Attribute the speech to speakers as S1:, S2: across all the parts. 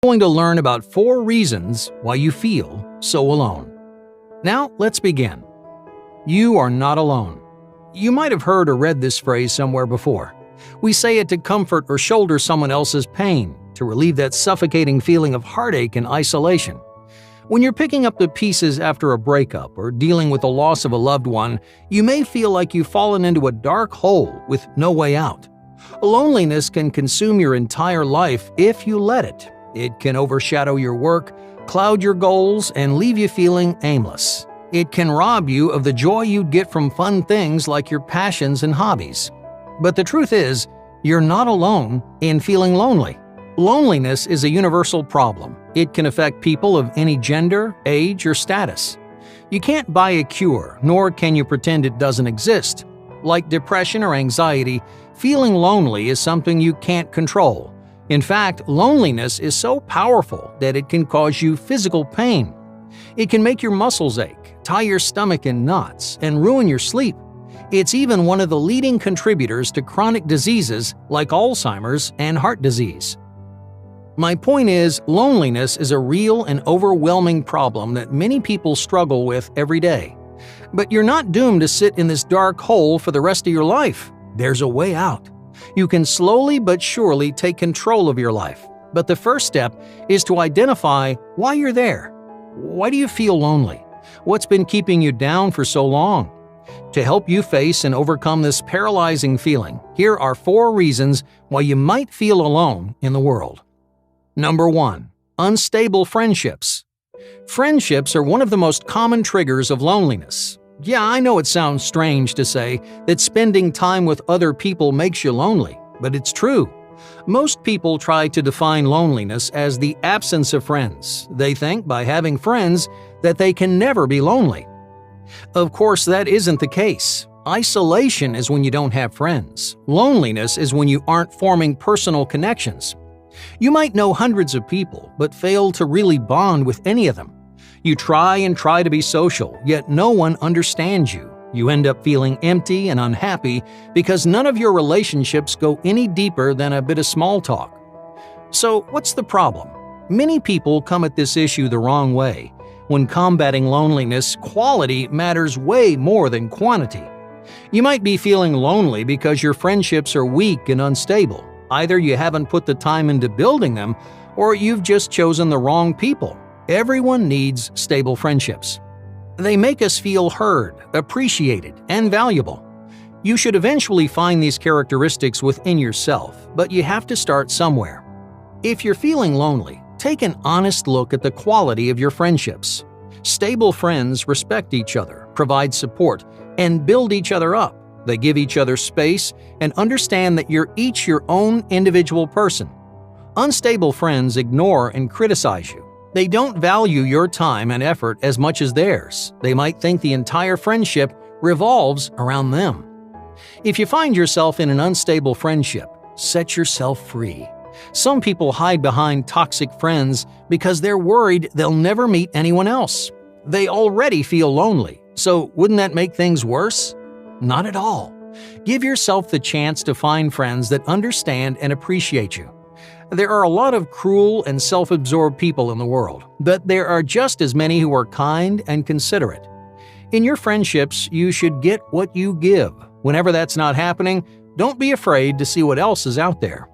S1: Going to learn about 4 reasons why you feel so alone. Now, let's begin. You are not alone. You might have heard or read this phrase somewhere before. We say it to comfort or shoulder someone else's pain, to relieve that suffocating feeling of heartache and isolation. When you're picking up the pieces after a breakup or dealing with the loss of a loved one, you may feel like you've fallen into a dark hole with no way out. Loneliness can consume your entire life if you let it. It can overshadow your work, cloud your goals, and leave you feeling aimless. It can rob you of the joy you'd get from fun things like your passions and hobbies. But the truth is, you're not alone in feeling lonely. Loneliness is a universal problem. It can affect people of any gender, age, or status. You can't buy a cure, nor can you pretend it doesn't exist. Like depression or anxiety, feeling lonely is something you can't control. In fact, loneliness is so powerful that it can cause you physical pain. It can make your muscles ache, tie your stomach in knots, and ruin your sleep. It's even one of the leading contributors to chronic diseases like Alzheimer's and heart disease. My point is, loneliness is a real and overwhelming problem that many people struggle with every day. But you're not doomed to sit in this dark hole for the rest of your life. There's a way out. You can slowly but surely take control of your life. But the first step is to identify why you're there. Why do you feel lonely? What's been keeping you down for so long? To help you face and overcome this paralyzing feeling, here are 4 reasons why you might feel alone in the world. Number 1. Unstable friendships. Friendships are one of the most common triggers of loneliness. Yeah, I know it sounds strange to say that spending time with other people makes you lonely, but it's true. Most people try to define loneliness as the absence of friends. They think by having friends that they can never be lonely. Of course, that isn't the case. Isolation is when you don't have friends. Loneliness is when you aren't forming personal connections. You might know hundreds of people, but fail to really bond with any of them. You try to be social, yet no one understands you. You end up feeling empty and unhappy because none of your relationships go any deeper than a bit of small talk. So, what's the problem? Many people come at this issue the wrong way. When combating loneliness, quality matters way more than quantity. You might be feeling lonely because your friendships are weak and unstable. Either you haven't put the time into building them, or you've just chosen the wrong people. Everyone needs stable friendships. They make us feel heard, appreciated, and valuable. You should eventually find these characteristics within yourself, but you have to start somewhere. If you're feeling lonely, take an honest look at the quality of your friendships. Stable friends respect each other, provide support, and build each other up. They give each other space and understand that you're each your own individual person. Unstable friends ignore and criticize you. They don't value your time and effort as much as theirs. They might think the entire friendship revolves around them. If you find yourself in an unstable friendship, set yourself free. Some people hide behind toxic friends because they're worried they'll never meet anyone else. They already feel lonely, so wouldn't that make things worse? Not at all. Give yourself the chance to find friends that understand and appreciate you. There are a lot of cruel and self-absorbed people in the world, but there are just as many who are kind and considerate. In your friendships, you should get what you give. Whenever that's not happening, don't be afraid to see what else is out there.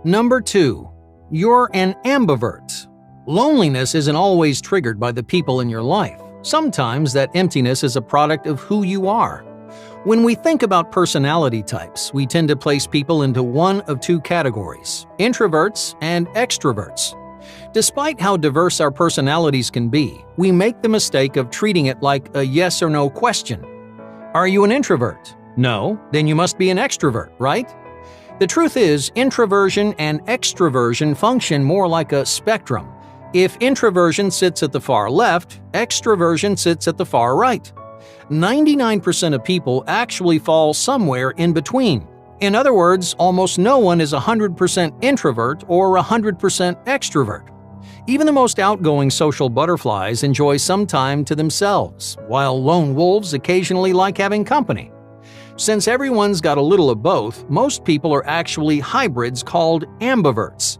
S1: Number 2. You're an ambivert. Loneliness isn't always triggered by the people in your life. Sometimes that emptiness is a product of who you are. When we think about personality types, we tend to place people into one of 2 categories: introverts and extroverts. Despite how diverse our personalities can be, we make the mistake of treating it like a yes or no question. Are you an introvert? No? Then you must be an extrovert, right? The truth is, introversion and extroversion function more like a spectrum. If introversion sits at the far left, extroversion sits at the far right. 99% of people actually fall somewhere in between. In other words, almost no one is 100% introvert or 100% extrovert. Even the most outgoing social butterflies enjoy some time to themselves, while lone wolves occasionally like having company. Since everyone's got a little of both, most people are actually hybrids called ambiverts.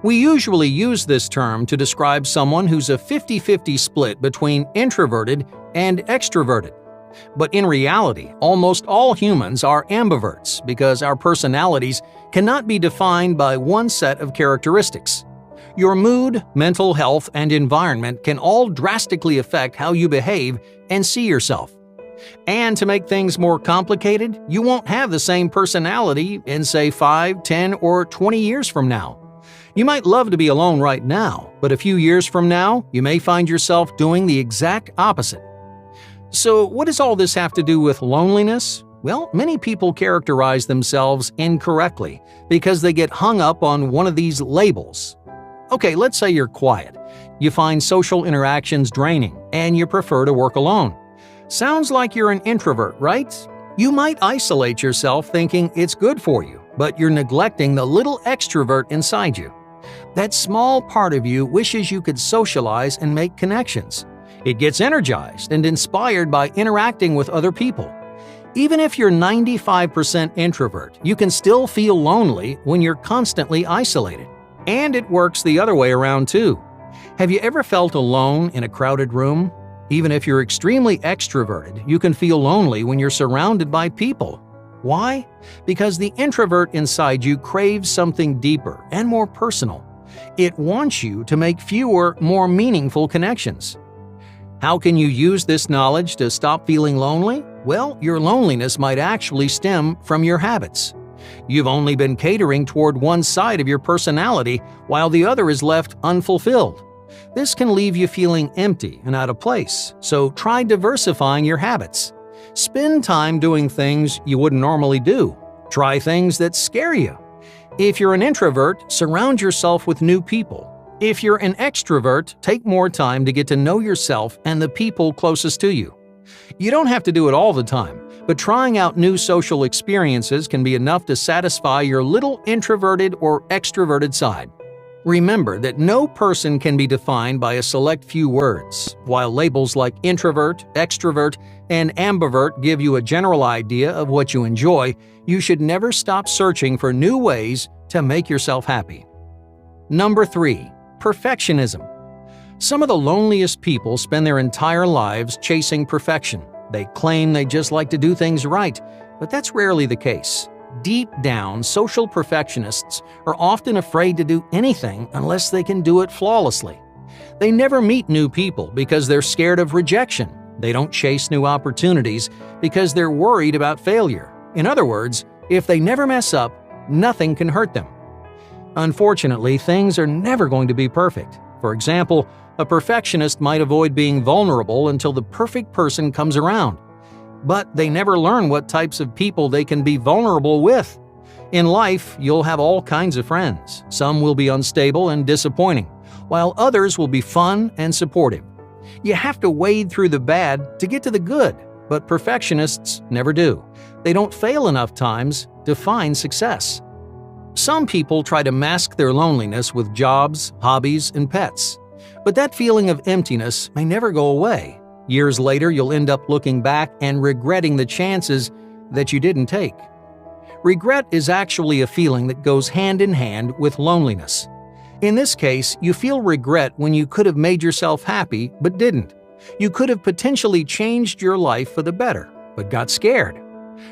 S1: We usually use this term to describe someone who's a 50-50 split between introverted and extroverted. But in reality, almost all humans are ambiverts because our personalities cannot be defined by one set of characteristics. Your mood, mental health, and environment can all drastically affect how you behave and see yourself. And to make things more complicated, you won't have the same personality in, say, 5, 10, or 20 years from now. You might love to be alone right now, but a few years from now, you may find yourself doing the exact opposite. So, what does all this have to do with loneliness? Well, many people characterize themselves incorrectly because they get hung up on one of these labels. Okay, let's say you're quiet. You find social interactions draining, and you prefer to work alone. Sounds like you're an introvert, right? You might isolate yourself thinking it's good for you, but you're neglecting the little extrovert inside you. That small part of you wishes you could socialize and make connections. It gets energized and inspired by interacting with other people. Even if you're 95% introvert, you can still feel lonely when you're constantly isolated. And it works the other way around too. Have you ever felt alone in a crowded room? Even if you're extremely extroverted, you can feel lonely when you're surrounded by people. Why? Because the introvert inside you craves something deeper and more personal. It wants you to make fewer, more meaningful connections. How can you use this knowledge to stop feeling lonely? Well, your loneliness might actually stem from your habits. You've only been catering toward one side of your personality while the other is left unfulfilled. This can leave you feeling empty and out of place, so try diversifying your habits. Spend time doing things you wouldn't normally do. Try things that scare you. If you're an introvert, surround yourself with new people. If you're an extrovert, take more time to get to know yourself and the people closest to you. You don't have to do it all the time, but trying out new social experiences can be enough to satisfy your little introverted or extroverted side. Remember that no person can be defined by a select few words. While labels like introvert, extrovert, and ambivert give you a general idea of what you enjoy, you should never stop searching for new ways to make yourself happy. Number 3. Perfectionism. Some of the loneliest people spend their entire lives chasing perfection. They claim they just like to do things right, but that's rarely the case. Deep down, social perfectionists are often afraid to do anything unless they can do it flawlessly. They never meet new people because they're scared of rejection. They don't chase new opportunities because they're worried about failure. In other words, if they never mess up, nothing can hurt them. Unfortunately, things are never going to be perfect. For example, a perfectionist might avoid being vulnerable until the perfect person comes around. But they never learn what types of people they can be vulnerable with. In life, you'll have all kinds of friends. Some will be unstable and disappointing, while others will be fun and supportive. You have to wade through the bad to get to the good, but perfectionists never do. They don't fail enough times to find success. Some people try to mask their loneliness with jobs, hobbies, and pets. But that feeling of emptiness may never go away. Years later, you'll end up looking back and regretting the chances that you didn't take. Regret is actually a feeling that goes hand in hand with loneliness. In this case, you feel regret when you could have made yourself happy but didn't. You could have potentially changed your life for the better, but got scared.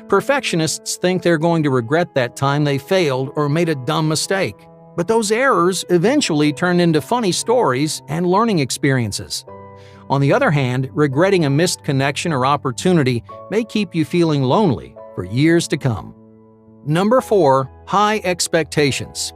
S1: Perfectionists think they're going to regret that time they failed or made a dumb mistake. But those errors eventually turn into funny stories and learning experiences. On the other hand, regretting a missed connection or opportunity may keep you feeling lonely for years to come. Number 4. High expectations.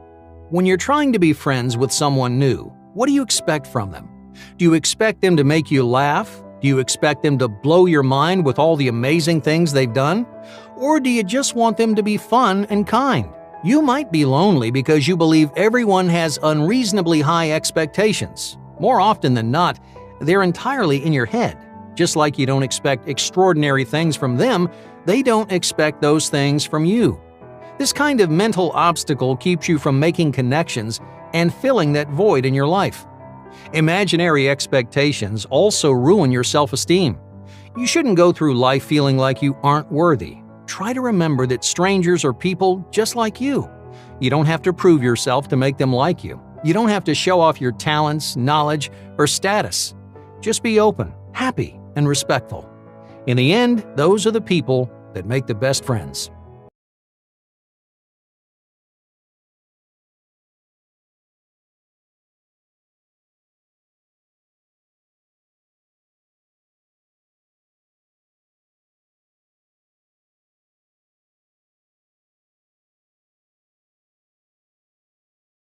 S1: When you're trying to be friends with someone new, what do you expect from them? Do you expect them to make you laugh? Do you expect them to blow your mind with all the amazing things they've done? Or do you just want them to be fun and kind? You might be lonely because you believe everyone has unreasonably high expectations. More often than not, they're entirely in your head. Just like you don't expect extraordinary things from them, they don't expect those things from you. This kind of mental obstacle keeps you from making connections and filling that void in your life. Imaginary expectations also ruin your self-esteem. You shouldn't go through life feeling like you aren't worthy. Try to remember that strangers are people just like you. You don't have to prove yourself to make them like you. You don't have to show off your talents, knowledge, or status. Just be open, happy, and respectful. In the end, those are the people that make the best friends.